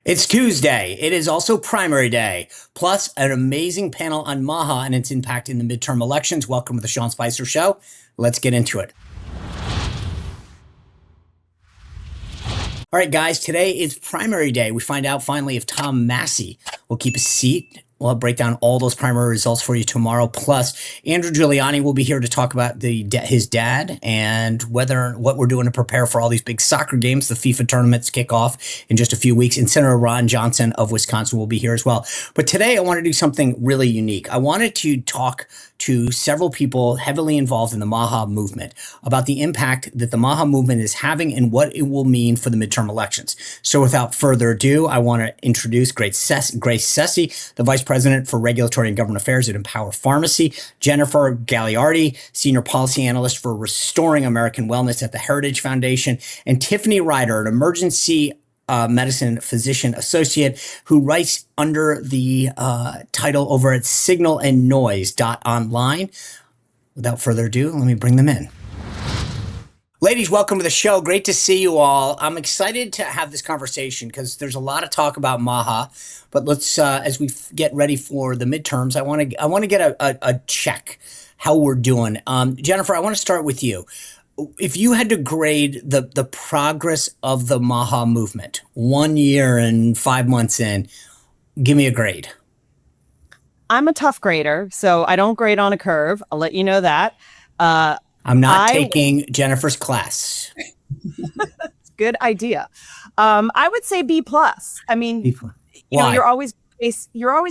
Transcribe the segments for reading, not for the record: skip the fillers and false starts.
It's Tuesday. It is also primary day, plus an amazing panel on MAHA and its impact in the midterm elections. Welcome to the Sean Spicer Show. Let's get into it. All right, guys, today is primary day. We find out finally if Tom Massey will keep his seat. We'll break down all those primary results for you tomorrow. Plus, Andrew Giuliani will be here to talk about his dad and what we're doing to prepare for all these big soccer games. The FIFA tournaments kick off in just a few weeks. And Senator Ron Johnson of Wisconsin will be here as well. But today, I want to do something really unique. I wanted to talk to several people heavily involved in the MAHA movement about the impact that the MAHA movement is having and what it will mean for the midterm elections. So without further ado, I want to introduce Grace Sessi, the Vice President for Regulatory and Government Affairs at Empower Pharmacy, Jennifer Gagliardi, Senior Policy Analyst for Restoring American Wellness at the Heritage Foundation, and Tiffany Ryder, an emergency medicine physician associate who writes under the title over at signalandnoise.online. Without further ado, let me bring them in. Ladies, welcome to the show. Great to see you all. I'm excited to have this conversation because there's a lot of talk about MAHA, but let's, as we get ready for the midterms, I want to get a check how we're doing. Jennifer, I want to start with you. If you had to grade the progress of the MAHA movement 1 year and 5 months in, give me a grade. I'm a tough grader, so I don't grade on a curve. I'll let you know that. I'm not taking Jennifer's class. Good idea. I would say B+. I mean, you know, you're always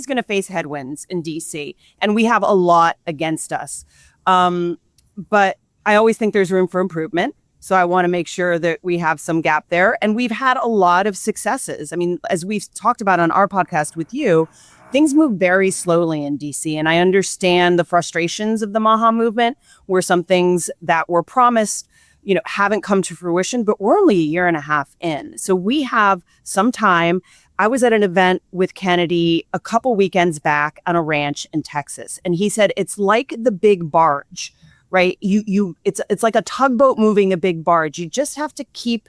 going to face headwinds in DC, and we have a lot against us. But I always think there's room for improvement. So I want to make sure that we have some gap there. And we've had a lot of successes. I mean, as we've talked about on our podcast with you, things move very slowly in DC. And I understand the frustrations of the MAHA movement, where some things that were promised, you know, haven't come to fruition, but we're only a year and a half in. So we have some time. I was at an event with Kennedy a couple weekends back on a ranch in Texas. And he said, it's like the big barge. Right. It's like a tugboat moving a big barge. You just have to keep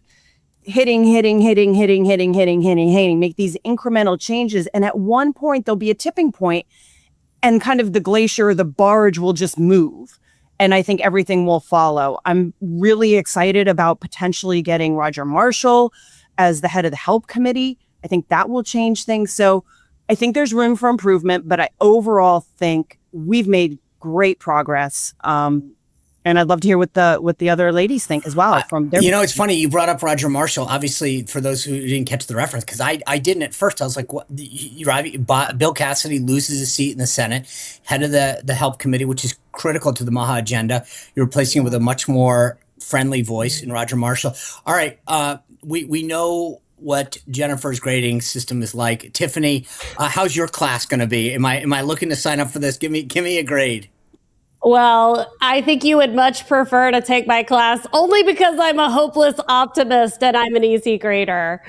hitting, make these incremental changes. And at one point, there'll be a tipping point and kind of the glacier, the barge will just move. And I think everything will follow. I'm really excited about potentially getting Roger Marshall as the head of the help committee. I think that will change things. So I think there's room for improvement, but I overall think we've made great progress. And I'd love to hear what the other ladies think as well. From their it's funny you brought up Roger Marshall. Obviously, for those who didn't catch the reference, because I didn't at first. I was like, "What?" Bill Cassidy loses his seat in the Senate, head of the Help Committee, which is critical to the MAHA agenda. You're replacing him with a much more friendly voice in Roger Marshall. All right, we know what Jennifer's grading system is like. Tiffany, how's your class going to be? Am I looking to sign up for this? Give me a grade. Well, I think you would much prefer to take my class only because I'm a hopeless optimist and I'm an easy grader.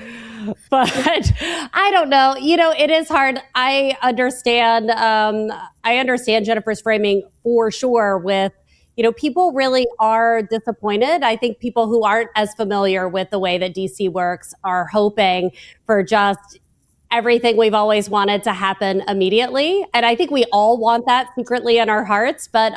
But I don't know. You know, it is hard. I understand Jennifer's framing for sure with, you know, people really are disappointed. I think people who aren't as familiar with the way that DC works are hoping for just everything we've always wanted to happen immediately. And I think we all want that secretly in our hearts. But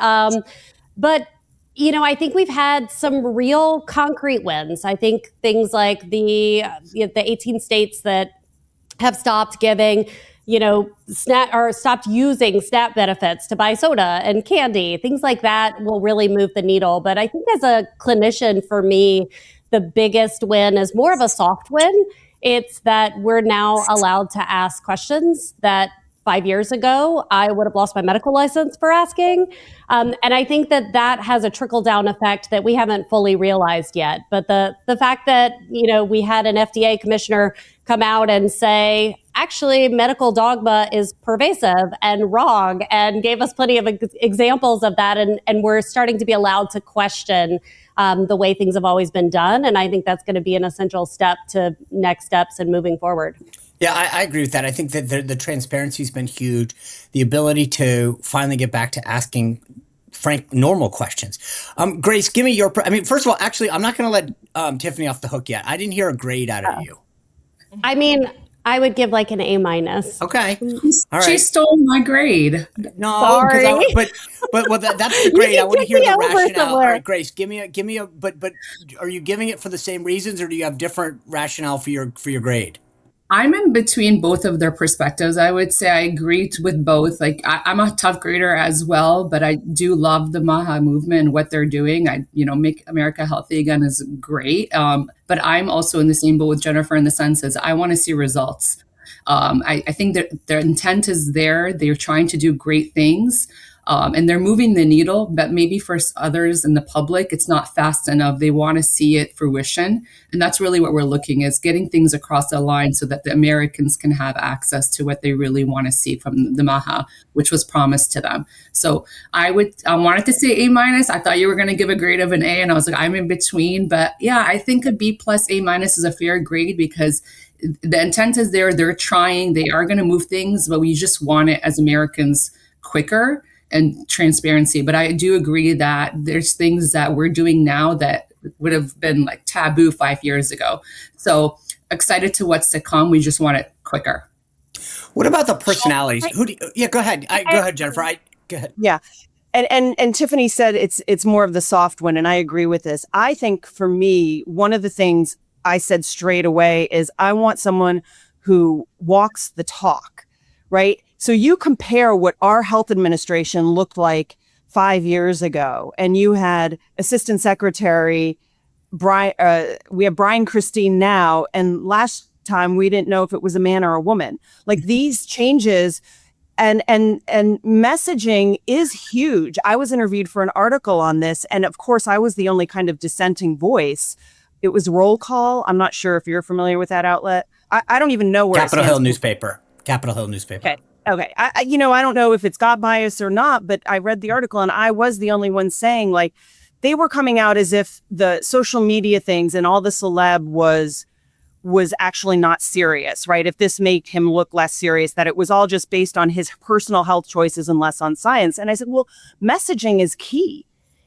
you know, I think we've had some real concrete wins. I think things like the 18 states that have stopped giving, you know, stopped using SNAP benefits to buy soda and candy, things like that will really move the needle. But I think as a clinician, for me, the biggest win is more of a soft win. It's that we're now allowed to ask questions that 5 years ago I would have lost my medical license for asking. And I think that has a trickle-down effect that we haven't fully realized yet. But the fact that, you know, we had an FDA commissioner come out and say, actually, medical dogma is pervasive and wrong, and gave us plenty of examples of that. And we're starting to be allowed to question the way things have always been done. And I think that's going to be an essential step to next steps and moving forward. Yeah, I agree with that. I think that the transparency has been huge. The ability to finally get back to asking frank, normal questions. Grace, give me your, first of all, actually, I'm not going to let Tiffany off the hook yet. I didn't hear a grade out of you. I mean, I would give like an A minus. Okay. All right. She stole my grade. No, Sorry. but well, that's the grade. I want to hear the rationale. Somewhere. All right, Grace, give me a. But are you giving it for the same reasons, or do you have different rationale for your grade? I'm in between both of their perspectives. I would say I agree with both. Like I'm a tough grader as well, but I do love the MAHA movement and what they're doing. Make America healthy again is great. But I'm also in the same boat with Jennifer in the sense as I want to see results. I think that their intent is there. They're trying to do great things. And they're moving the needle, but maybe for others in the public, it's not fast enough. They want to see it fruition. And that's really what we're looking is getting things across the line so that the Americans can have access to what they really want to see from the MAHA, which was promised to them. So I wanted to say A minus. I thought you were going to give a grade of an A, and I was like, I'm in between. But yeah, I think a B plus A minus is a fair grade because the intent is there. They're trying. They are going to move things, but we just want it as Americans quicker and transparency. But I do agree that there's things that we're doing now that would have been like taboo 5 years ago. So excited to what's to come. We just want it quicker. What about the personalities? Go ahead. Go ahead, Jennifer. Go ahead. Yeah. And Tiffany said it's more of the soft one, and I agree with this. I think for me, one of the things I said straight away is I want someone who walks the talk, right? So you compare what our health administration looked like 5 years ago, and you had Assistant Secretary Brian. We have Brian Christine now, and last time we didn't know if it was a man or a woman. Like these changes, and messaging is huge. I was interviewed for an article on this, and of course, I was the only kind of dissenting voice. It was Roll Call. I'm not sure if you're familiar with that outlet. I don't even know where Capitol Hill newspaper. Capitol Hill newspaper. Okay. I don't know if it's got bias or not, but I read the article and I was the only one saying like they were coming out as if the social media things and all the celeb was actually not serious, right? If this made him look less serious, that it was all just based on his personal health choices and less on science. And I said, well, messaging is key.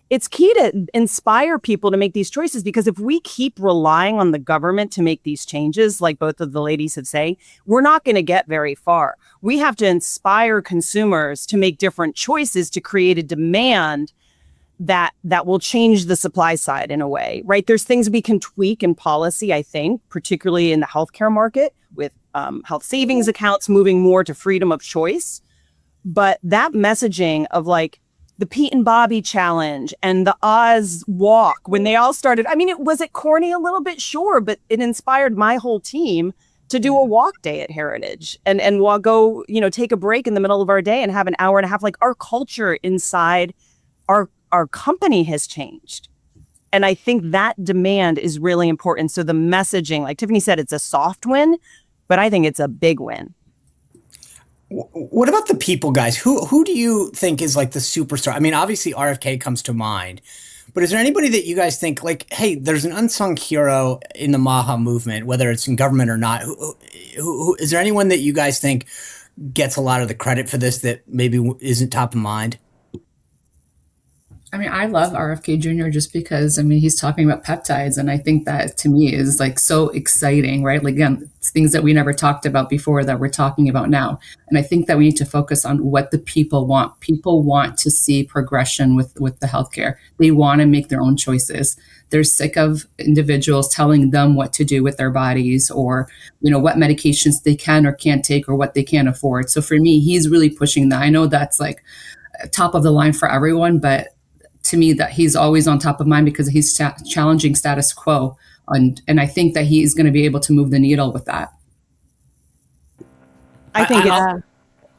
It's key to inspire people to make these choices, because if we keep relying on the government to make these changes, like both of the ladies have said, we're not going to get very far. We have to inspire consumers to make different choices to create a demand that will change the supply side in a way, right? There's things we can tweak in policy, I think, particularly in the healthcare market with health savings accounts moving more to freedom of choice. But that messaging of like, the Pete and Bobby challenge and the Oz walk, when they all started, I mean, was it corny a little bit? Sure, but it inspired my whole team to do a walk day at Heritage and we'll go, take a break in the middle of our day and have an hour and a half. Like our culture inside our company has changed. And I think that demand is really important. So the messaging, like Tiffany said, it's a soft win, but I think it's a big win. What about the people, guys? Who do you think is like the superstar? I mean, obviously RFK comes to mind, but is there anybody that you guys think like, hey, there's an unsung hero in the MAHA movement, whether it's in government or not? Who is there anyone that you guys think gets a lot of the credit for this that maybe isn't top of mind? I mean, I love RFK Jr. just because, he's talking about peptides. And I think that to me is like so exciting, right? Like, again, it's things that we never talked about before that we're talking about now. And I think that we need to focus on what the people want. People want to see progression with the healthcare. They want to make their own choices. They're sick of individuals telling them what to do with their bodies or, what medications they can or can't take or what they can't afford. So for me, he's really pushing that. I know that's like top of the line for everyone, but to me that he's always on top of mind because he's challenging status quo. And I think that he is going to be able to move the needle with that. I think it's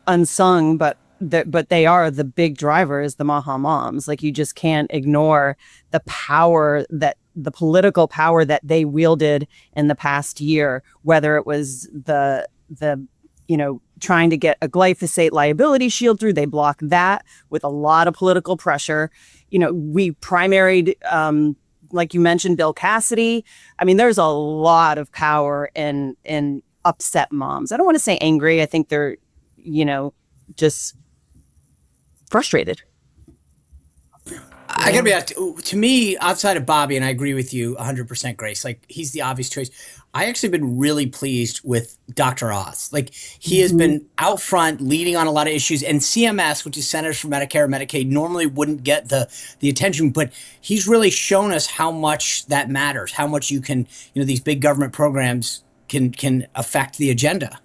unsung, but they are the big drivers, the MAHA moms. Like you just can't ignore the power the political power that they wielded in the past year, whether it was the trying to get a glyphosate liability shield through. They blocked that with a lot of political pressure. We primaried, like you mentioned, Bill Cassidy. I mean, there's a lot of power in upset moms. I don't want to say angry. I think they're, just frustrated. I gotta be honest, to me, outside of Bobby, and I agree with you 100%, Grace, like he's the obvious choice. I actually been really pleased with Dr. Oz. Like he has been out front leading on a lot of issues, and CMS, which is Centers for Medicare and Medicaid, normally wouldn't get the attention, but he's really shown us how much that matters, how much you can, these big government programs can affect the agenda.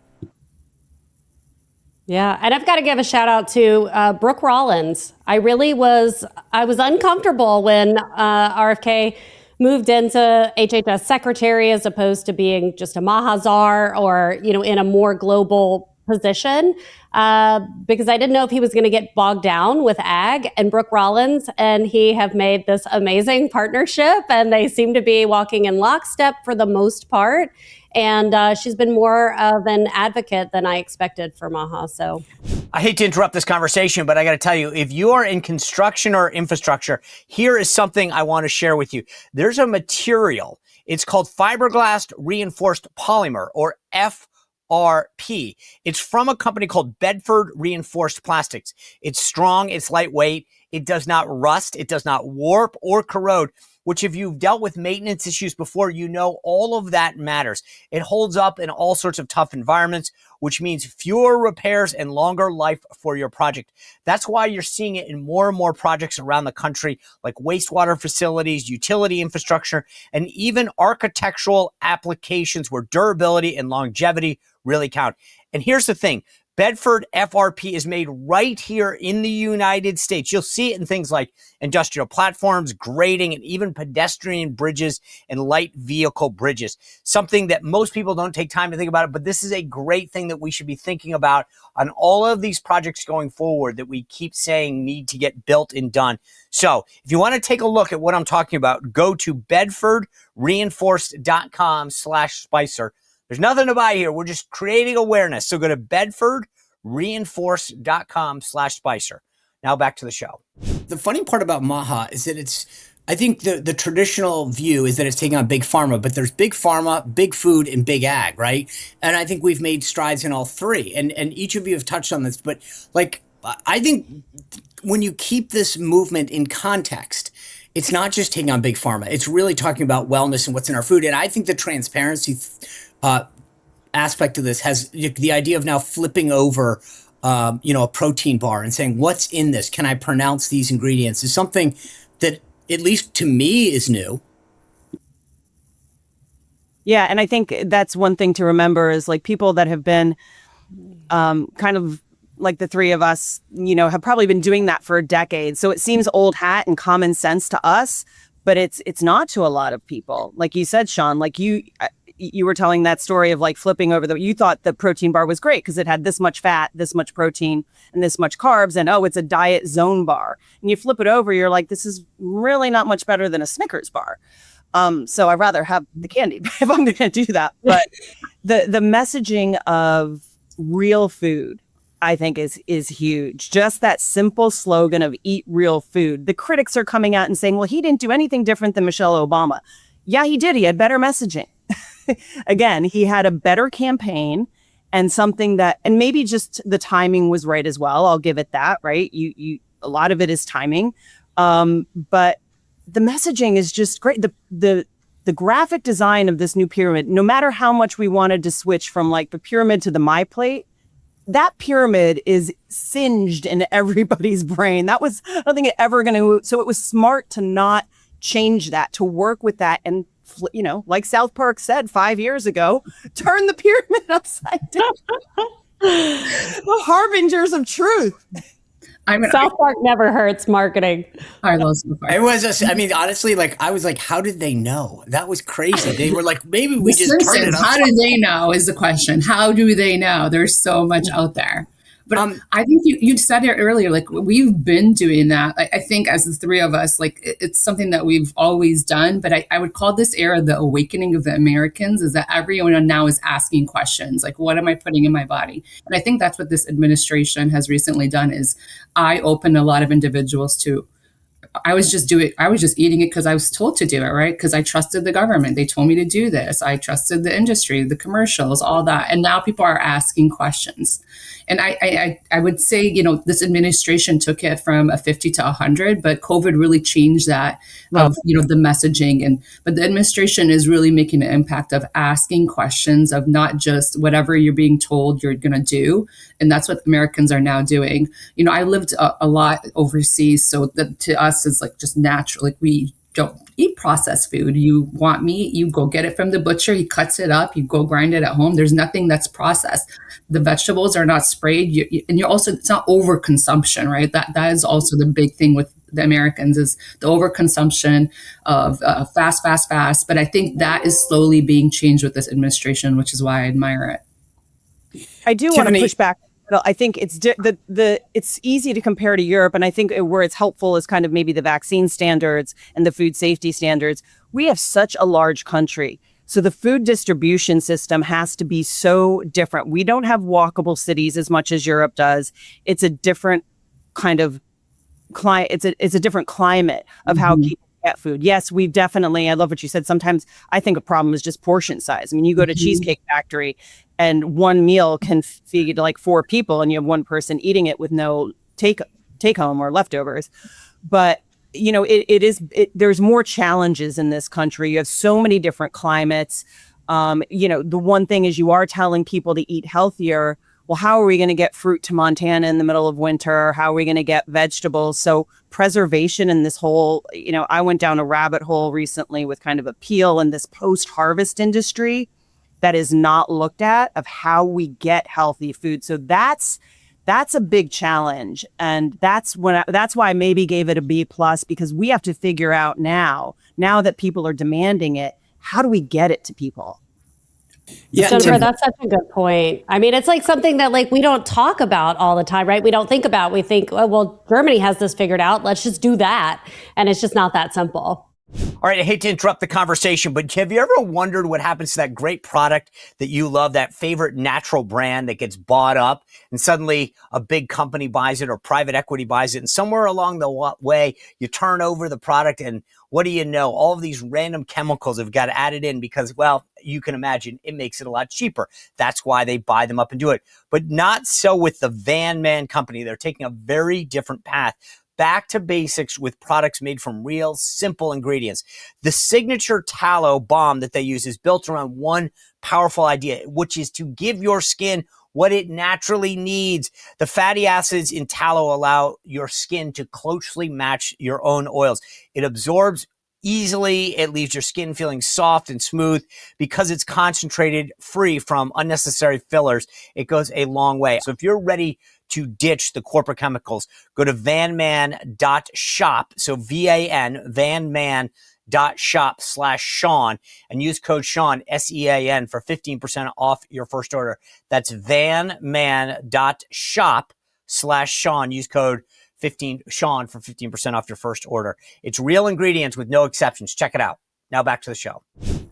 Yeah, and I've got to give a shout out to Brooke Rollins. I was uncomfortable when RFK moved into HHS secretary as opposed to being just a MAHA czar or, in a more global position because I didn't know if he was going to get bogged down with ag. And Brooke Rollins and he have made this amazing partnership, and they seem to be walking in lockstep for the most part. And she's been more of an advocate than I expected for MAHA. So I hate to interrupt this conversation, but I got to tell you, if you are in construction or infrastructure, here is something I want to share with you. There's a material. It's called fiberglass reinforced polymer, or FRP. It's from a company called Bedford Reinforced Plastics. It's strong. It's lightweight. It does not rust. It does not warp or corrode, which if you've dealt with maintenance issues before, all of that matters. It holds up in all sorts of tough environments, which means fewer repairs and longer life for your project. That's why you're seeing it in more and more projects around the country, like wastewater facilities, utility infrastructure, and even architectural applications where durability and longevity really count. And here's the thing. Bedford FRP is made right here in the United States. You'll see it in things like industrial platforms, grading, and even pedestrian bridges and light vehicle bridges. Something that most people don't take time to think about it, but this is a great thing that we should be thinking about on all of these projects going forward that we keep saying need to get built and done. So if you want to take a look at what I'm talking about, go to bedfordreinforced.com/Spicer. There's nothing to buy here. We're just creating awareness. So go to bedfordreinforced.com/Spicer. Now back to the show. The funny part about MAHA is that I think the traditional view is that it's taking on big pharma, but there's big pharma, big food, and big ag, right? And I think we've made strides in all three. And each of you have touched on this, but I think when you keep this movement in context, it's not just taking on big pharma. It's really talking about wellness and what's in our food. And I think the transparency aspect of this has the idea of now flipping over, a protein bar and saying, what's in this? Can I pronounce these ingredients? Is something that, at least to me, is new. Yeah. And I think that's one thing to remember is like people that have been kind of like the three of us, have probably been doing that for a decade. So it seems old hat and common sense to us, but it's not to a lot of people. Like you said, Sean, like you were telling that story of like flipping over you thought the protein bar was great because it had this much fat, this much protein, and this much carbs, and it's a diet zone bar. And you flip it over, you're like, this is really not much better than a Snickers bar. So I'd rather have the candy if I'm going to do that. But the messaging of real food, I think is huge. Just that simple slogan of eat real food. The critics are coming out and saying, well, he didn't do anything different than Michelle Obama. Yeah, he did. He had better messaging. Again, he had a better campaign and something that, and maybe just the timing was right as well. I'll give it that, right? A lot of it is timing. But the messaging is just great. The graphic design of this new pyramid, no matter how much we wanted to switch from like the pyramid to the My Plate, that pyramid is singed in everybody's brain. I don't think it ever going to, so it was smart to not change that, to work with that and, like South Park said 5 years ago, turn the pyramid upside down. The harbingers of truth. South Park never hurts marketing. I love South Park. It was, honestly, I was like, how did they know? That was crazy. They were like, maybe we just turned it upside. How do they know is the question. How do they know? There's so much out there. But I think you said it earlier, like we've been doing that. I think as the three of us, like it's something that we've always done. But I would call this era the awakening of the Americans, is that everyone now is asking questions like, what am I putting in my body? And I think that's what this administration has recently done is eye-open a lot of individuals to I was just eating it because I was told to do it, right? Because I trusted the government. They told me to do this. I trusted the industry, the commercials, all that. And now people are asking questions. And I would say, you know, this administration took it from a 50 to 100, but COVID really changed that of, you know, the messaging. But the administration is really making an impact of asking questions, of not just whatever you're being told you're going to do. And that's what Americans are now doing. You know, I lived a lot overseas, so that to us is like just natural. Like, we don't eat processed food. You want meat, you go get it from the butcher, he cuts it up, you go grind it at home. There's nothing that's processed. The vegetables are not sprayed. And you're also, it's not overconsumption, right? That is also the big thing with the Americans, is the overconsumption of fast. But I think that is slowly being changed with this administration, which is why I admire it. I do want to push back. I think it's it's easy to compare to Europe, and I think where it's helpful is kind of maybe the vaccine standards and the food safety standards. We have such a large country, so the food distribution system has to be so different. We don't have walkable cities as much as Europe does. It's a different kind of climate. It's a different climate of how people get food. Yes, we've definitely, I love what you said. Sometimes I think a problem is just portion size. I mean, you go to Cheesecake Factory and one meal can feed like 4 people and you have one person eating it with no take home or leftovers. But, you know, there's more challenges in this country. You have so many different climates. You know, the one thing is you are telling people to eat healthier. Well, how are we going to get fruit to Montana in the middle of winter? How are we going to get vegetables? So preservation in this whole, you know, I went down a rabbit hole recently with kind of a peel in this post-harvest industry that is not looked at, of how we get healthy food. So that's a big challenge. And that's why I maybe gave it a B+, because we have to figure out now that people are demanding it, how do we get it to people? Yeah, Jennifer, that's such a good point. I mean, it's like something that like we don't talk about all the time, right? We don't think about. We think, oh, well, Germany has this figured out. Let's just do that. And it's just not that simple. All right, I hate to interrupt the conversation, but have you ever wondered what happens to that great product that you love, that favorite natural brand that gets bought up and suddenly a big company buys it or private equity buys it, and somewhere along the way you turn over the product and what do you know? All of these random chemicals have got added in because, well, you can imagine it makes it a lot cheaper. That's why they buy them up and do it. But not so with the Van Man company. They're taking a very different path. Back to basics with products made from real, simple ingredients. The signature tallow balm that they use is built around one powerful idea, which is to give your skin what it naturally needs. The fatty acids in tallow allow your skin to closely match your own oils. It absorbs easily. It leaves your skin feeling soft and smooth because it's concentrated, free from unnecessary fillers. It goes a long way. So if you're ready to ditch the corporate chemicals, go to vanman.shop. So vanman.shop/Sean and use code Sean, SEAN, for 15% off your first order. That's vanman.shop/Sean. Use code Sean for 15% off your first order. It's real ingredients with no exceptions. Check it out. Now back to the show.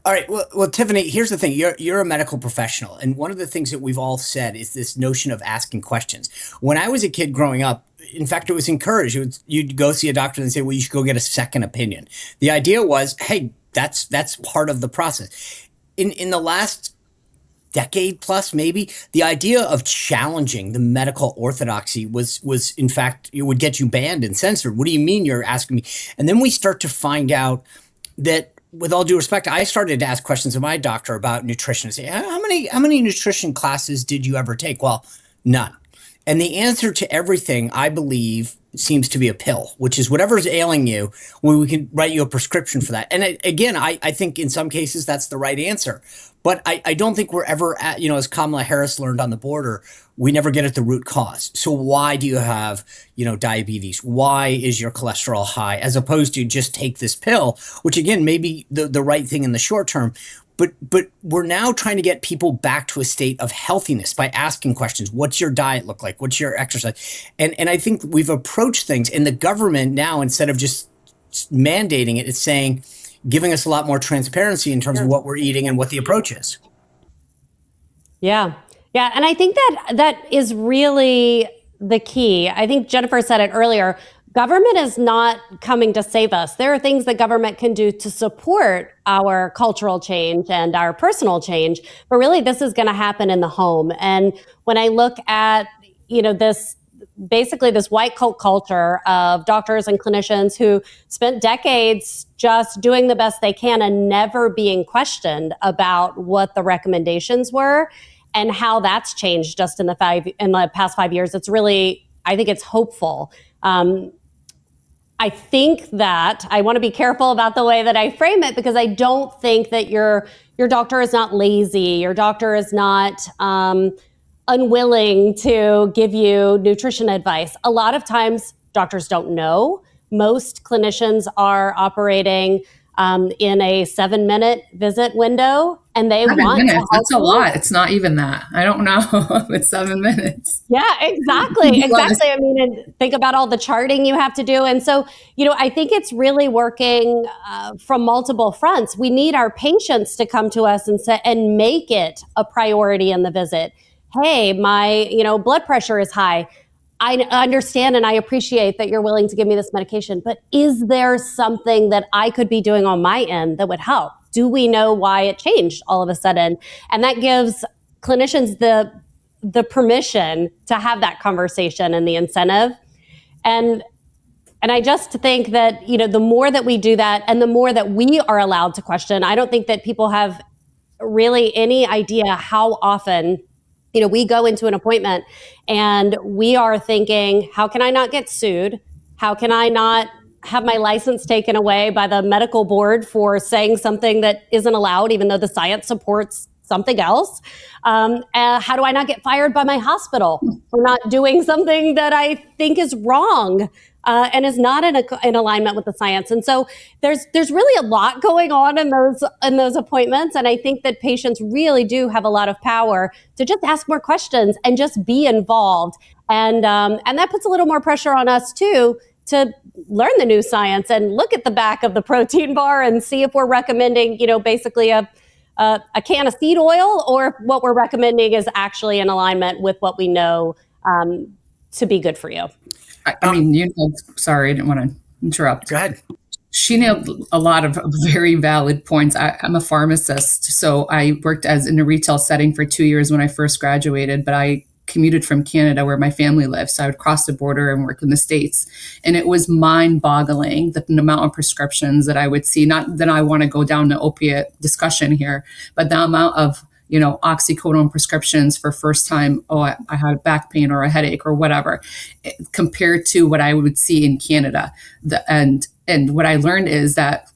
All right. Well, Tiffany, here's the thing. You're a medical professional. And one of the things that we've all said is this notion of asking questions. When I was a kid growing up, in fact, it was encouraged. You'd go see a doctor and say, well, you should go get a second opinion. The idea was, hey, that's part of the process. In the last decade plus, maybe, the idea of challenging the medical orthodoxy was in fact, it would get you banned and censored. What do you mean you're asking me? And then we start to find out that, with all due respect, I started to ask questions of my doctor about nutrition. I say, how many nutrition classes did you ever take? Well, none. And the answer to everything, I believe, seems to be a pill, which is whatever's ailing you, we can write you a prescription for that. And I think in some cases that's the right answer. But I don't think we're ever at, as Kamala Harris learned on the border, we never get at the root cause. So why do you have, diabetes? Why is your cholesterol high? As opposed to just take this pill, which again, may be the right thing in the short term. But we're now trying to get people back to a state of healthiness by asking questions. What's your diet look like? What's your exercise? And I think we've approached things, and the government now, instead of just mandating it, it's saying, giving us a lot more transparency in terms of what we're eating and what the approach is. Yeah. Yeah. And I think that is really the key. I think Jennifer said it earlier. government is not coming to save us. There are things that government can do to support our cultural change and our personal change, but really this is going to happen in the home. And when I look at, this white coat culture of doctors and clinicians who spent decades just doing the best they can and never being questioned about what the recommendations were and how that's changed just in the past 5 years, it's really, I think it's hopeful. I think that I want to be careful about the way that I frame it, because I don't think that your doctor is not lazy. Your doctor is not unwilling to give you nutrition advice. A lot of times doctors don't know. Most clinicians are operating in a 7-minute visit window, and they want to help. That's a lot. It's not even that. I don't know if it's 7 minutes. Yeah, exactly. Exactly. I mean, and think about all the charting you have to do. And so, I think it's really working from multiple fronts. We need our patients to come to us and make it a priority in the visit. Hey, my, blood pressure is high. I understand and I appreciate that you're willing to give me this medication, but is there something that I could be doing on my end that would help? Do we know why it changed all of a sudden? And that gives clinicians the permission to have that conversation and the incentive. And I just think that, the more that we do that and the more that we are allowed to question, I don't think that people have really any idea how often we go into an appointment and we are thinking, how can I not get sued? How can I not have my license taken away by the medical board for saying something that isn't allowed, even though the science supports something else? How do I not get fired by my hospital for not doing something that I think is wrong? And is not in alignment with the science. And so there's really a lot going on in those appointments. And I think that patients really do have a lot of power to just ask more questions and just be involved. And that puts a little more pressure on us too, to learn the new science and look at the back of the protein bar and see if we're recommending, basically a can of seed oil, or if what we're recommending is actually in alignment with what we know to be good for you. I mean, sorry, I didn't want to interrupt. Go ahead. She nailed a lot of very valid points. I'm a pharmacist, so I worked in a retail setting for 2 years when I first graduated, but I commuted from Canada where my family lives. So I would cross the border and work in the States. And it was mind-boggling, the amount of prescriptions that I would see. Not that I want to go down the opiate discussion here, but the amount of oxycodone prescriptions for first time, I had back pain or a headache or whatever, compared to what I would see in Canada. And what I learned is that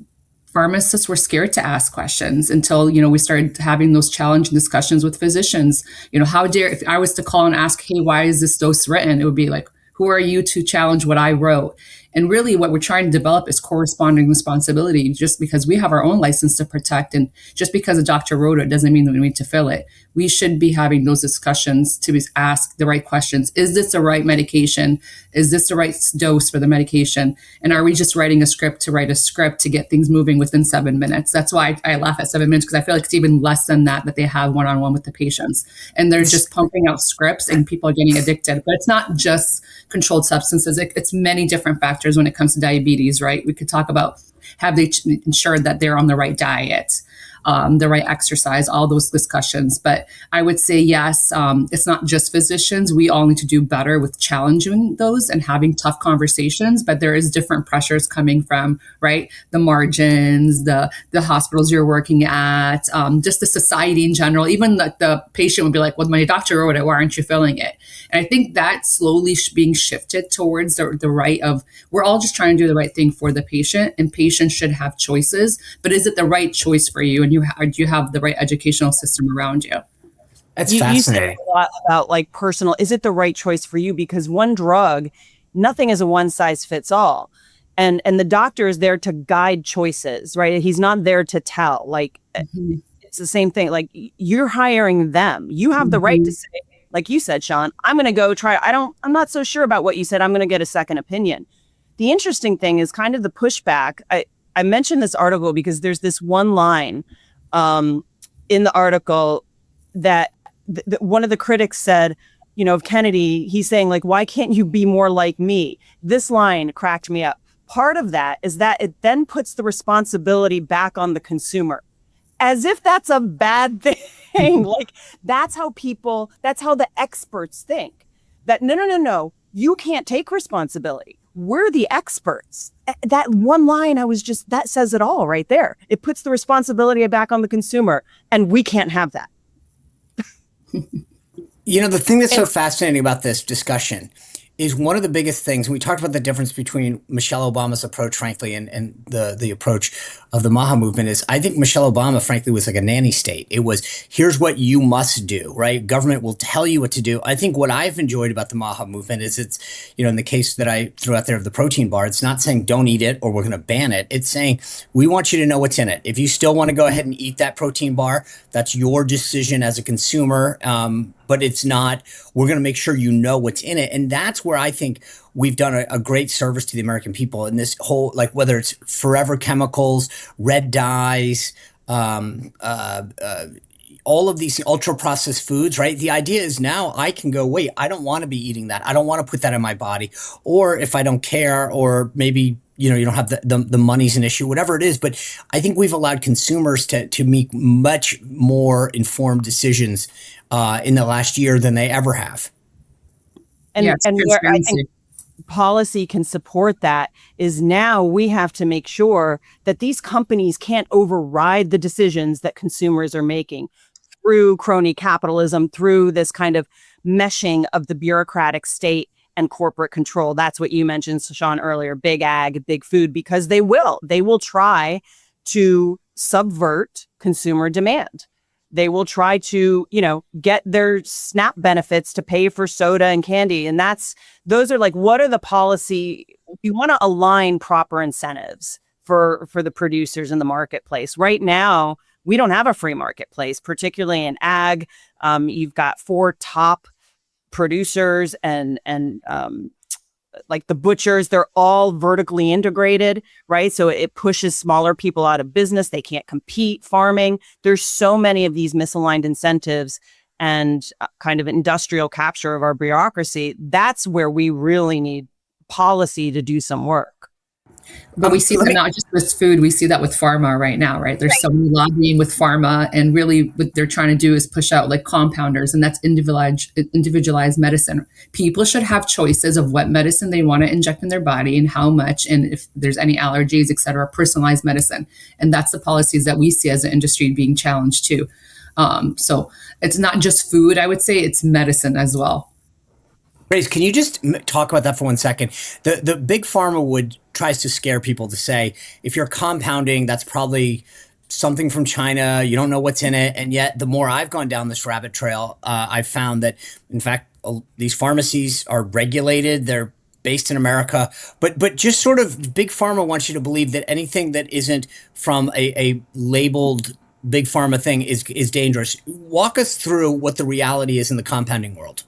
pharmacists were scared to ask questions until, we started having those challenging discussions with physicians. If I was to call and ask, hey, why is this dose written? It would be like, who are you to challenge what I wrote? And really what we're trying to develop is corresponding responsibility. Just because we have our own license to protect, and just because a doctor wrote it doesn't mean that we need to fill it. We should be having those discussions to ask the right questions. Is this the right medication? Is this the right dose for the medication? And are we just writing a script to write a script to get things moving within 7 minutes? That's why I laugh at 7 minutes, because I feel like it's even less than that they have one-on-one with the patients. And they're just pumping out scripts and people are getting addicted. But it's not just controlled substances. It's many different factors when it comes to diabetes, right? We could talk about, have they ensured that they're on the right diet, the right exercise, all those discussions. But I would say, yes, it's not just physicians. We all need to do better with challenging those and having tough conversations. But there is different pressures coming from, right, the margins, the hospitals you're working at, just the society in general. Even the patient would be like, well, my doctor wrote it, why aren't you filling it? And I think that's slowly being shifted towards the right of, we're all just trying to do the right thing for the patient, and patients should have choices. But is it the right choice for you? And do you have the right educational system around you? That's fascinating. fascinating. You said a lot about personal, is it the right choice for you? Because one drug, nothing is a one size fits all. And the doctor is there to guide choices, right? He's not there to tell. It's the same thing. You're hiring them. You have the right to say, like you said, Sean, I'm going to go try. I'm not so sure about what you said. I'm going to get a second opinion. The interesting thing is kind of the pushback. I mentioned this article because there's this one line in the article that one of the critics said, of Kennedy, he's saying like, why can't you be more like me? This line cracked me up. Part of that is that it then puts the responsibility back on the consumer, as if that's a bad thing. Like that's how the experts think, that no, you can't take responsibility. We're the experts. That one line, that says it all right there. It puts the responsibility back on the consumer, and we can't have that. The thing that's so fascinating about this discussion is one of the biggest things, and we talked about the difference between Michelle Obama's approach, frankly, and the approach of the MAHA movement is, I think Michelle Obama, frankly, was like a nanny state. It was, here's what you must do, right? Government will tell you what to do. I think what I've enjoyed about the MAHA movement is it's, in the case that I threw out there of the protein bar, it's not saying don't eat it or we're going to ban it. It's saying we want you to know what's in it. If you still want to go ahead and eat that protein bar, that's your decision as a consumer. But it's not, we're going to make sure you know what's in it. And that's where I think we've done a great service to the American people in this whole, like whether it's forever chemicals, red dyes, all of these ultra processed foods, right? The idea is now I can go, wait, I don't want to be eating that. I don't want to put that in my body. Or if I don't care, or maybe you don't have the money's an issue, whatever it is. But I think we've allowed consumers to make much more informed decisions in the last year than they ever have. And where I think policy can support that is now we have to make sure that these companies can't override the decisions that consumers are making through crony capitalism, through this kind of meshing of the bureaucratic state and corporate control. That's what you mentioned, Sean, earlier, big ag, big food, because they will try to subvert consumer demand. They will try to, get their SNAP benefits to pay for soda and candy. And those are like, what are the policy? You want to align proper incentives for the producers in the marketplace. Right now, we don't have a free marketplace, particularly in ag. You've got 4 top producers and like the butchers, they're all vertically integrated, right? So it pushes smaller people out of business. They can't compete farming. There's so many of these misaligned incentives and kind of industrial capture of our bureaucracy. That's where we really need policy to do some work. But we see that not just with food, we see that with pharma right now, right? There's so many lobbying with pharma, and really what they're trying to do is push out like compounders, and that's individualized medicine. People should have choices of what medicine they want to inject in their body and how much, and if there's any allergies, et cetera, personalized medicine. And that's the policies that we see as an industry being challenged too. So it's not just food, I would say, it's medicine as well. Grace, can you just talk about that for 1 second? The big pharma tries to scare people to say, if you're compounding, that's probably something from China. You don't know what's in it. And yet the more I've gone down this rabbit trail, I've found that, in fact, these pharmacies are regulated. They're based in America. But just sort of big pharma wants you to believe that anything that isn't from a labeled big pharma thing is dangerous. Walk us through what the reality is in the compounding world.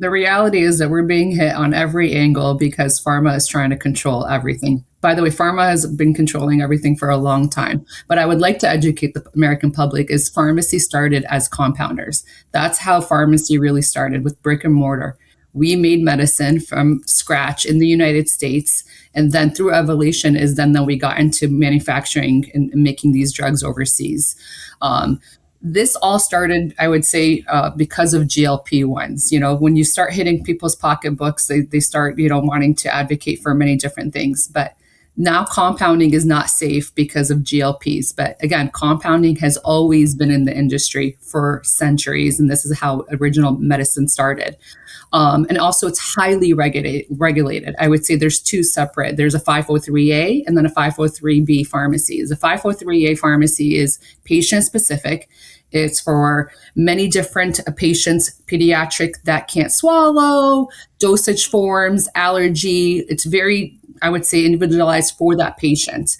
The reality is that we're being hit on every angle because pharma is trying to control everything. By the way, pharma has been controlling everything for a long time. But I would like to educate the American public is pharmacy started as compounders. That's how pharmacy really started, with brick and mortar. We made medicine from scratch in the United States. And then through evolution is then we got into manufacturing and making these drugs overseas. This all started, I would say, because of GLP-1s. When you start hitting people's pocketbooks, they start, wanting to advocate for many different things. But now compounding is not safe because of GLPs. But again, compounding has always been in the industry for centuries. And this is how original medicine started. And also it's highly regulated. I would say there's 2 separate. There's a 503A and then a 503B pharmacy. The 503A pharmacy is patient specific. It's for many different patients, pediatric that can't swallow, dosage forms, allergy. It's very, I would say, individualized for that patient.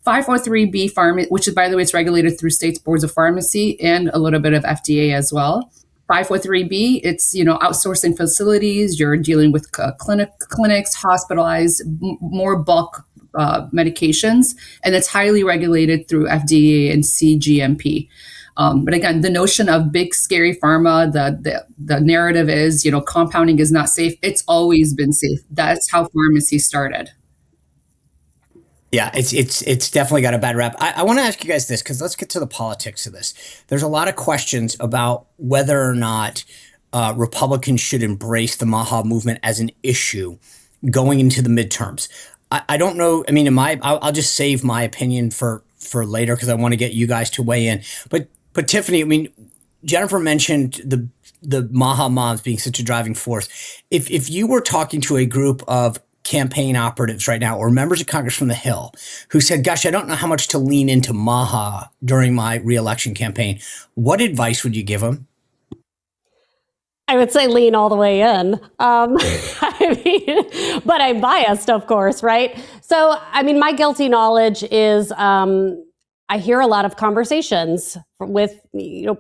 503B pharmacy, which is, by the way, it's regulated through states boards of pharmacy and a little bit of FDA as well. 503B, it's, outsourcing facilities. You're dealing with clinics, hospitalized, more bulk medications, and it's highly regulated through FDA and CGMP. But again, the notion of big scary pharma, the narrative is, compounding is not safe. It's always been safe. That's how pharmacy started. Yeah, it's definitely got a bad rap. I want to ask you guys this, because let's get to the politics of this. There's a lot of questions about whether or not Republicans should embrace the MAHA movement as an issue going into the midterms. I don't know. I mean, I'll just save my opinion for later, because I want to get you guys to weigh in. But Tiffany, I mean, Jennifer mentioned the MAHA moms being such a driving force. If you were talking to a group of campaign operatives right now, or members of Congress from the Hill, who said, gosh, I don't know how much to lean into MAHA during my reelection campaign, what advice would you give them? I would say lean all the way in. I mean, but I'm biased, of course, right? So, I mean, my guilty knowledge is I hear a lot of conversations with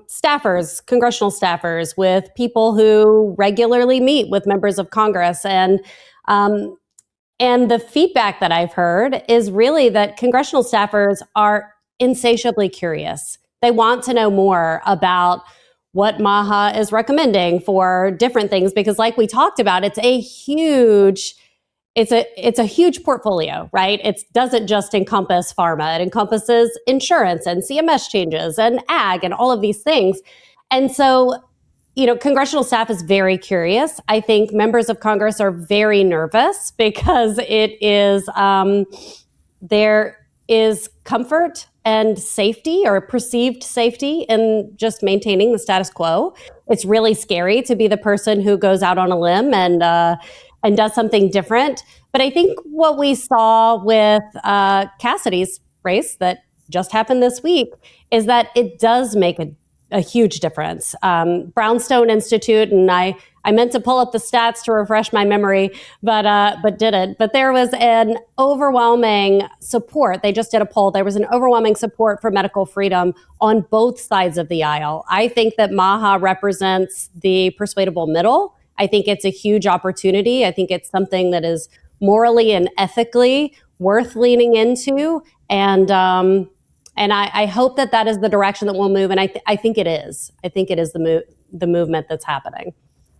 staffers, congressional staffers, with people who regularly meet with members of Congress, and the feedback that I've heard is really that congressional staffers are insatiably curious. They want to know more about what MAHA is recommending for different things, because like we talked about, it's a huge portfolio, right? It doesn't just encompass pharma. It encompasses insurance and CMS changes and ag and all of these things. And so, congressional staff is very curious. I think members of Congress are very nervous because there is comfort and safety, or perceived safety, in just maintaining the status quo. It's really scary to be the person who goes out on a limb and does something different. But I think what we saw with Cassidy's race that just happened this week is that it does make a huge difference. Brownstone Institute, and I meant to pull up the stats to refresh my memory, but didn't. But there was an overwhelming support. They just did a poll. There was an overwhelming support for medical freedom on both sides of the aisle. I think that MAHA represents the persuadable middle. I think it's a huge opportunity. I think it's something that is morally and ethically worth leaning into. And I hope that is the direction that we'll move. And I think it is. I think it is the movement that's happening.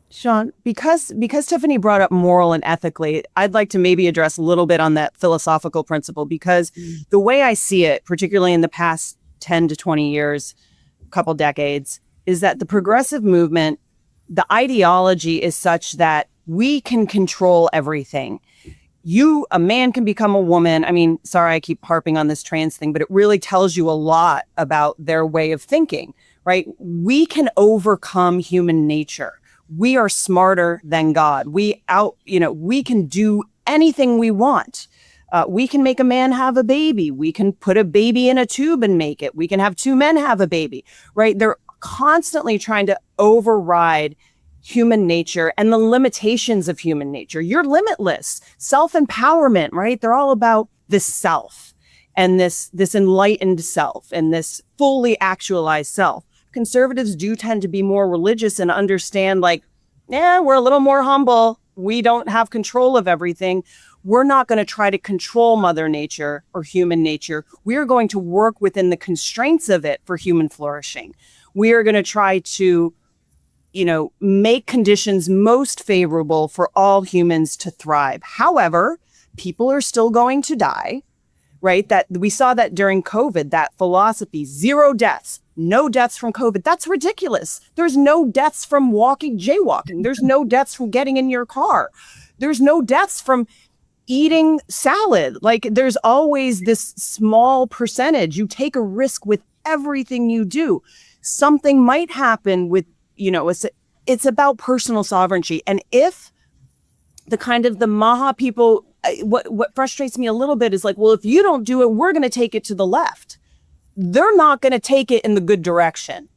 Sean, because Tiffany brought up moral and ethically, I'd like to maybe address a little bit on that philosophical principle, because the way I see it, particularly in the past 10 to 20 years, couple decades, is that the progressive movement, the ideology is such that we can control everything. A man can become a woman. I mean, sorry, I keep harping on this trans thing, but it really tells you a lot about their way of thinking, right? We can overcome human nature. We are smarter than God. We can do anything we want. We can make a man have a baby. We can put a baby in a tube and make it. We can have two men have a baby, right? They're constantly trying to override human nature and the limitations of human nature. You're limitless. Self-empowerment, right? They're all about this self and this enlightened self and this fully actualized self. Conservatives do tend to be more religious and understand, we're a little more humble. We don't have control of everything. We're not going to try to control Mother Nature or human nature. We are going to work within the constraints of it for human flourishing. We are going to try to, make conditions most favorable for all humans to thrive. However, people are still going to die, right? That we saw that during COVID, that philosophy, 0 deaths. No deaths from COVID. That's ridiculous. There's no deaths from jaywalking. There's no deaths from getting in your car. There's no deaths from eating salad. There's always this small percentage. You take a risk with everything you do. Something might happen with, it's about personal sovereignty. And if the MAHA people, what frustrates me a little bit is if you don't do it, we're going to take it to the left. They're not going to take it in the good direction.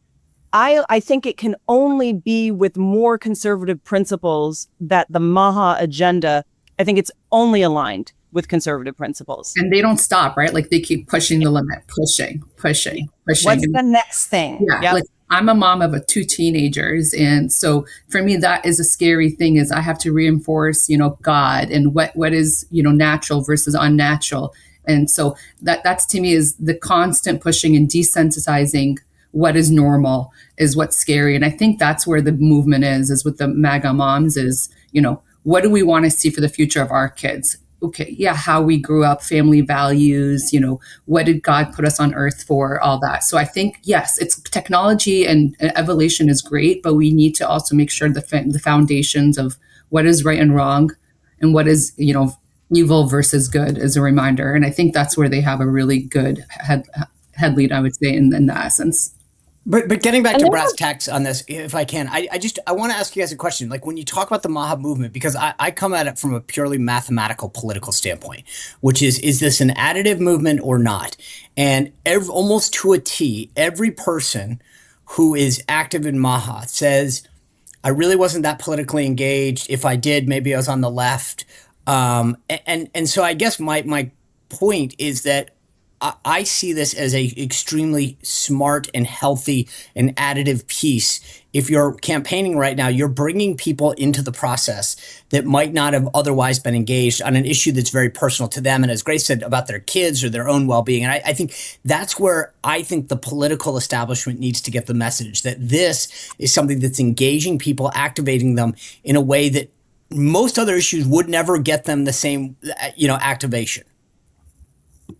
I think it can only be with more conservative principles that the MAHA agenda, I think it's only aligned with conservative principles. And they don't stop, right? They keep pushing the limit, pushing. What's the next thing? Yeah. Yep. I'm a mom of 2 teenagers. And so for me, that is a scary thing, is I have to reinforce, God and what is, natural versus unnatural. And so that's to me is the constant pushing and desensitizing what is normal is what's scary. And I think that's where the movement is with the MAGA moms is, what do we want to see for the future of our kids? Okay, yeah, how we grew up, family values, what did God put us on earth for, all that. So I think, yes, it's technology and evolution is great, but we need to also make sure the foundations of what is right and wrong and what is, evil versus good is a reminder. And I think that's where they have a really good head lead, I would say, in the essence. But getting back to brass tacks on this, if I can, I want to ask you guys a question. Like when you talk about the MAHA movement, because I come at it from a purely mathematical political standpoint, which is this an additive movement or not? And almost to a T, every person who is active in MAHA says, I really wasn't that politically engaged. If I did, maybe I was on the left. And so I guess my point is that I see this as a extremely smart and healthy and additive piece. If you're campaigning right now, you're bringing people into the process that might not have otherwise been engaged on an issue that's very personal to them. And as Grace said, about their kids or their own well-being. And I think that's where I think the political establishment needs to get the message that this is something that's engaging people, activating them in a way that most other issues would never get them the same, activation.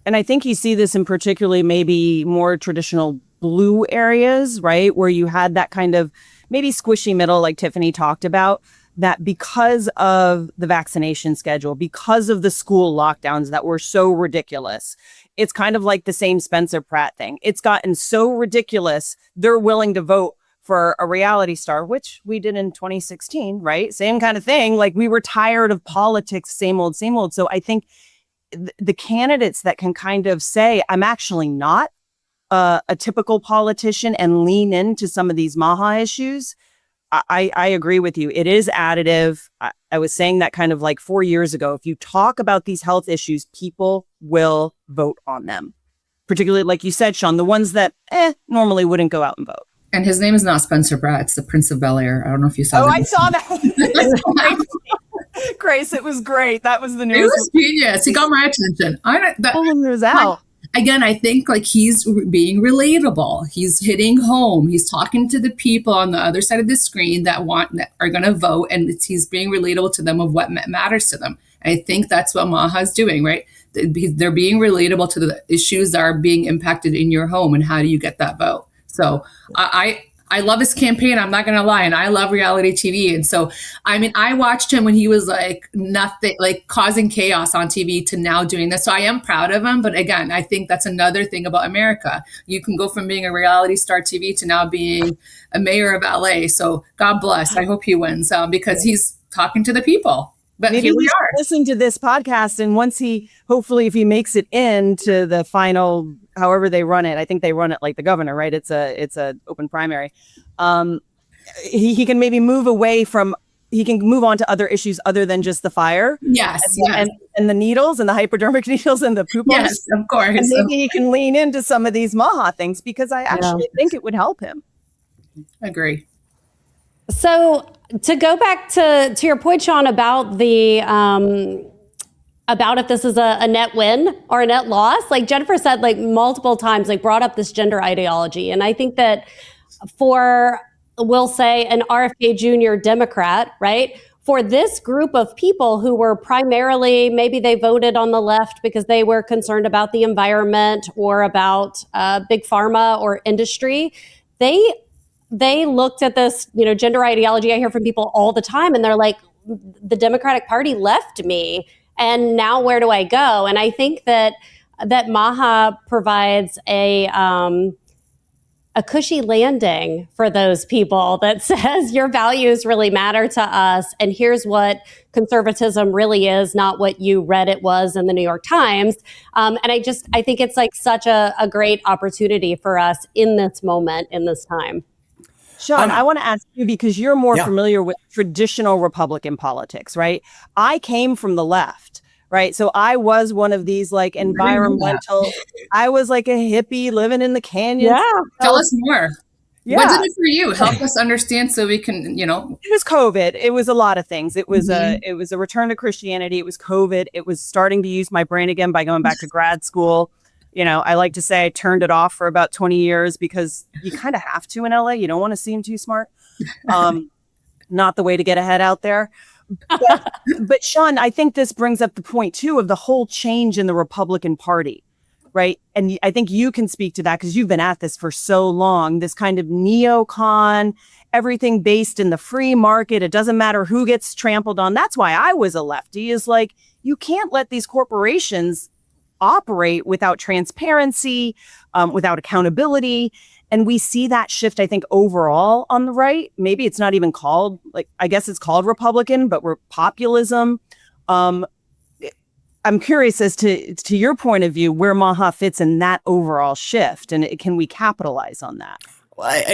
And I think you see this in particularly maybe more traditional blue areas, right? Where you had that kind of maybe squishy middle, like Tiffany talked about, that because of the vaccination schedule, because of the school lockdowns that were so ridiculous, it's kind of like the same Spencer Pratt thing. It's gotten so ridiculous, they're willing to vote for a reality star, which we did in 2016, right? Same kind of thing. Like we were tired of politics, same old, same old. So I think the candidates that can kind of say, I'm actually not a typical politician and lean into some of these MAHA issues, I agree with you. It is additive. I was saying that kind of like 4 years ago. If you talk about these health issues, people will vote on them. Particularly, like you said, Sean, the ones that normally wouldn't go out and vote. And his name is not Spencer Pratt. It's the Prince of Bel-Air. I don't know if you saw that. Oh, I saw that. Grace, it was great. That was the news. It was genius. He got my attention. Pulling those out. Again, I think like he's being relatable. He's hitting home. He's talking to the people on the other side of the screen that are going to vote, and he's being relatable to them of what matters to them. I think that's what MAHA is doing, right? They're being relatable to the issues that are being impacted in your home, and how do you get that vote? So I love his campaign. I'm not going to lie. And I love reality TV. And so, I watched him when he was like nothing, like causing chaos on TV to now doing this. So I am proud of him. But again, I think that's another thing about America. You can go from being a reality star TV to now being a mayor of LA. So God bless. I hope he wins because he's talking to the people. But maybe here we should are. Listen to this podcast, and once hopefully if he makes it into the final, however they run it, I think they run it like the governor, right? It's a open primary. He can maybe move on to other issues other than just the fire. Yes, and the needles and the hypodermic needles and the poop. Yes, of course. And maybe he can lean into some of these MAHA things because I actually think it would help him. Agree. So to go back to your point, Sean, about the about if this is a net win or a net loss, like Jennifer said, like multiple times, like brought up this gender ideology. And I think that for, we'll say, an RFK Jr. Democrat, right? For this group of people who were primarily, maybe they voted on the left because they were concerned about the environment or about big pharma or industry, they looked at this, gender ideology. I hear from people all the time, and they're like, the Democratic Party left me, and now where do I go? And I think that MAHA provides a cushy landing for those people that says your values really matter to us, and here's what conservatism really is, not what you read it was in the New York Times. And I think it's like such a great opportunity for us in this moment, in this time. Sean, I want to ask you, because you're more familiar with traditional Republican politics, right? I came from the left, right? So I was one of these like environmental, I was like a hippie living in the canyons. Yeah. Tell us more. Yeah. What did it for you? Help us understand so we can, It was COVID. It was a lot of things. It was it was a return to Christianity. It was COVID. It was starting to use my brain again by going back to grad school. I like to say I turned it off for about 20 years because you kind of have to in LA. You don't want to seem too smart. Not the way to get ahead out there. But Sean, I think this brings up the point too of the whole change in the Republican Party, right? And I think you can speak to that because you've been at this for so long, this kind of neocon, everything based in the free market. It doesn't matter who gets trampled on. That's why I was a lefty, is like, you can't let these corporations operate without transparency, without accountability. And we see that shift, I think, overall on the right. Maybe it's not even called, I guess it's called Republican, but we're populism. I'm curious as to your point of view, where MAHA fits in that overall shift, and can we capitalize on that?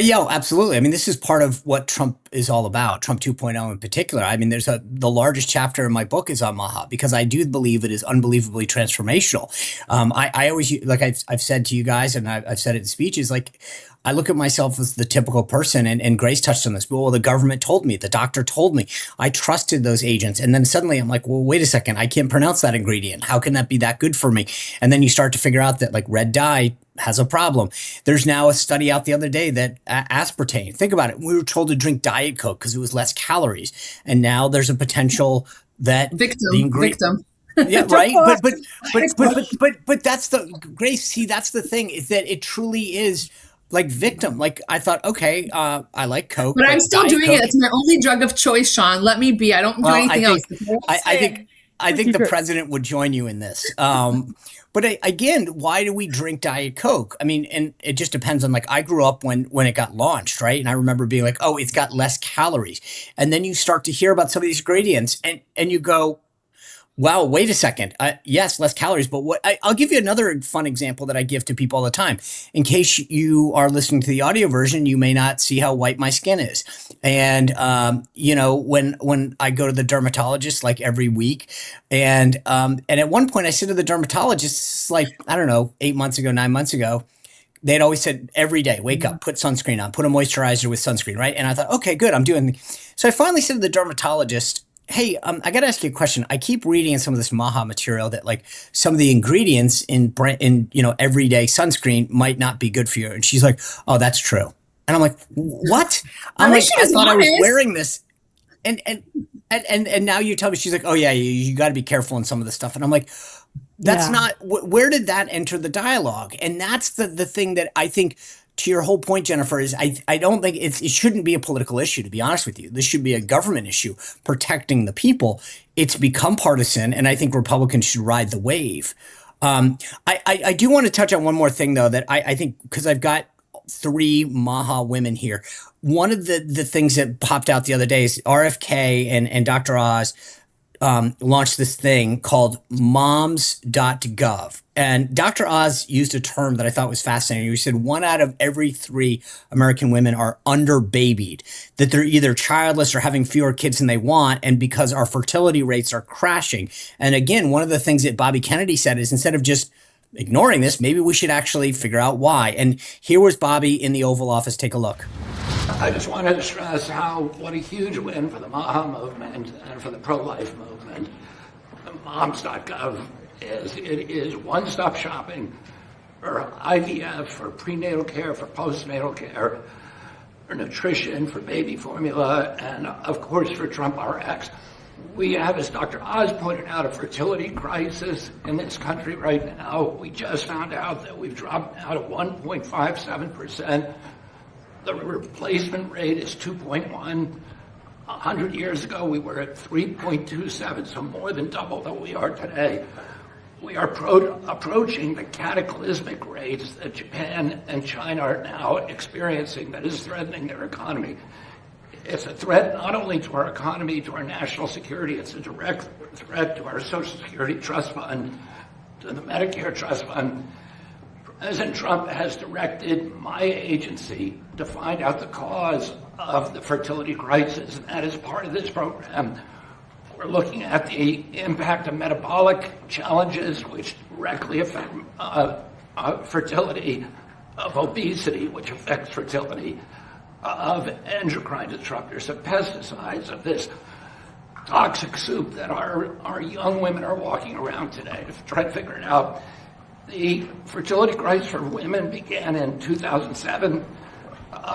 Yeah, absolutely. I mean, this is part of what Trump is all about, Trump 2.0 in particular. I mean, the largest chapter in my book is on MAHA because I do believe it is unbelievably transformational. I always, like I've said to you guys, and I've said it in speeches, like, I look at myself as the typical person, and Grace touched on this. Well, the government told me, the doctor told me, I trusted those agents. And then suddenly I'm like, well, wait a second, I can't pronounce that ingredient. How can that be that good for me? And then you start to figure out that like red dye has a problem. There's now a study out the other day that aspartame, think about it. We were told to drink Diet Coke because it was less calories. And now there's a potential that victim. Yeah, right. But that's Grace. See, that's the thing, is that it truly is like victim. Like I thought, okay, I like Coke, but I'm still doing it. It's my only drug of choice, Sean. Let me be. I don't do anything else. I think the president would join you in this. But again, why do we drink Diet Coke? I mean, and it just depends on, like, I grew up when it got launched, right? And I remember being like, oh, it's got less calories. And then you start to hear about some of these ingredients and you go, wow, wait a second. Yes, less calories. But I'll give you another fun example that I give to people all the time. In case you are listening to the audio version, you may not see how white my skin is. And, when I go to the dermatologist like every week, and at one point I said to the dermatologist, like, I don't know, 9 months ago, they'd always said every day, wake up, put sunscreen on, put a moisturizer with sunscreen, right? And I thought, okay, good, I'm doing. So I finally said to the dermatologist, hey, I got to ask you a question. I keep reading in some of this MAHA material that like some of the ingredients in everyday sunscreen might not be good for you. And she's like, oh, that's true. And I'm like, what? I thought I was wearing this. And now you tell me, she's like, oh yeah, you got to be careful in some of the stuff. And I'm like, that's not, where did that enter the dialogue? And that's the thing that I think, to your whole point, Jennifer, is I don't think it shouldn't be a political issue, to be honest with you. This should be a government issue, protecting the people. It's become partisan, and I think Republicans should ride the wave. I do want to touch on one more thing, though, that I think, because I've got 3 MAHA women here. One of the things that popped out the other day is RFK and Dr. Oz launched this thing called moms.gov. And Dr. Oz used a term that I thought was fascinating. He said 1 out of every 3 American women are under-babied, that they're either childless or having fewer kids than they want, and because our fertility rates are crashing. And again, one of the things that Bobby Kennedy said is, instead of just ignoring this, maybe we should actually figure out why. And here was Bobby in the Oval Office. Take a look. I just wanted to stress what a huge win for the MAHA movement and for the pro-life movement moms.gov is. It is one-stop shopping for IVF, for prenatal care, for postnatal care, for nutrition, for baby formula, and of course for Trump RX. We have, as Dr. Oz pointed out, a fertility crisis in this country right now. We just found out that we've dropped now to 1.57%. The replacement rate is 2.1. 100 years ago, we were at 3.27, so more than double than we are today. We are approaching the cataclysmic rates that Japan and China are now experiencing that is threatening their economy. It's a threat not only to our economy, to our national security, it's a direct threat to our Social Security Trust Fund, to the Medicare Trust Fund. President Trump has directed my agency to find out the cause of the fertility crisis, and that is part of this program. We're looking at the impact of metabolic challenges, which directly affect fertility, of obesity, which affects fertility, of endocrine disruptors, of pesticides, of this toxic soup that our young women are walking around today to try to figure it out. The fertility crisis for women began in 2007.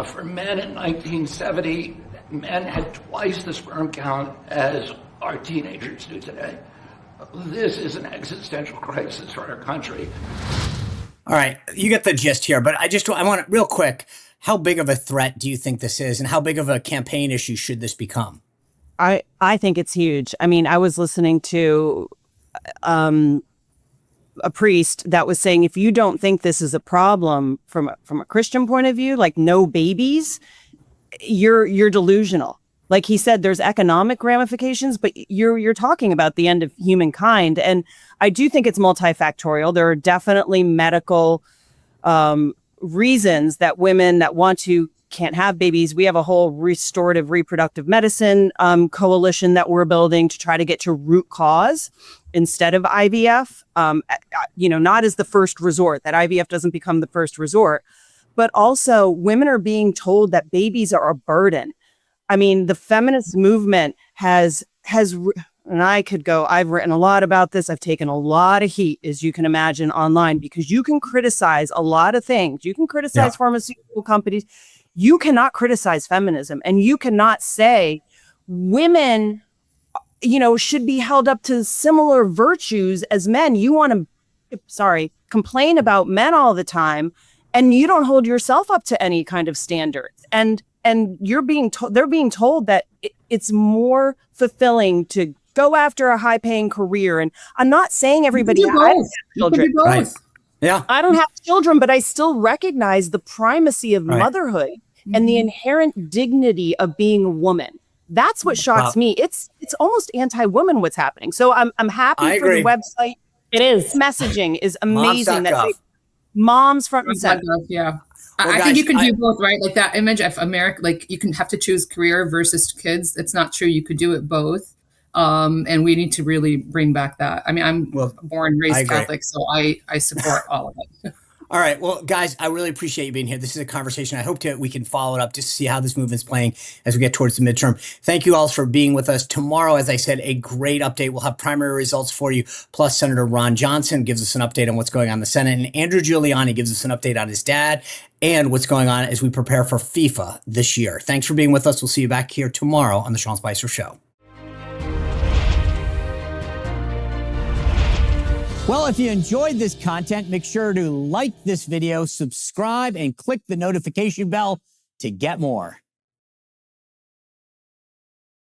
For men in 1970, men had twice the sperm count as our teenagers do today. This is an existential crisis for our country. All right, you get the gist here, but I want real quick, how big of a threat do you think this is, and how big of a campaign issue should this become? I think it's huge. I mean, I was listening to a priest that was saying, if you don't think this is a problem from a Christian point of view, like no babies, you're delusional. Like he said, there's economic ramifications, but you're talking about the end of humankind. And I do think it's multifactorial. There are definitely medical reasons that women that want to can't have babies. We have a whole restorative reproductive medicine coalition that we're building to try to get to root cause instead of IVF, not as the first resort, that IVF doesn't become the first resort, but also women are being told that babies are a burden. I mean, the feminist movement has, and I've written a lot about this. I've taken a lot of heat, as you can imagine, online, because you can criticize a lot of things. You can criticize pharmaceutical companies. You cannot criticize feminism, and you cannot say women, should be held up to similar virtues as men. You want to, complain about men all the time, and you don't hold yourself up to any kind of standards. And they're being told that it's more fulfilling to go after a high-paying career. And I'm not saying everybody has children. Right. Yeah, I don't have children, but I still recognize the primacy of motherhood and the inherent dignity of being a woman. That's what shocks me. It's almost anti-woman what's happening. So I'm happy for the website. It is. Messaging is amazing. Moms.gov. Moms front and center. Yeah. Well, I guys, think you can do both, right? Like that image of America, like you can have to choose career versus kids. It's not true. You could do it both. And we need to really bring back that. I mean, I'm born, raised Catholic, so I support all of it. All right. Well, guys, I really appreciate you being here. This is a conversation. I hope we can follow it up just to see how this movement's playing as we get towards the midterm. Thank you all for being with us. Tomorrow, as I said, a great update. We'll have primary results for you. Plus, Senator Ron Johnson gives us an update on what's going on in the Senate. And Andrew Giuliani gives us an update on his dad and what's going on as we prepare for FIFA this year. Thanks for being with us. We'll see you back here tomorrow on The Sean Spicer Show. Well, if you enjoyed this content, make sure to like this video, subscribe, and click the notification bell to get more.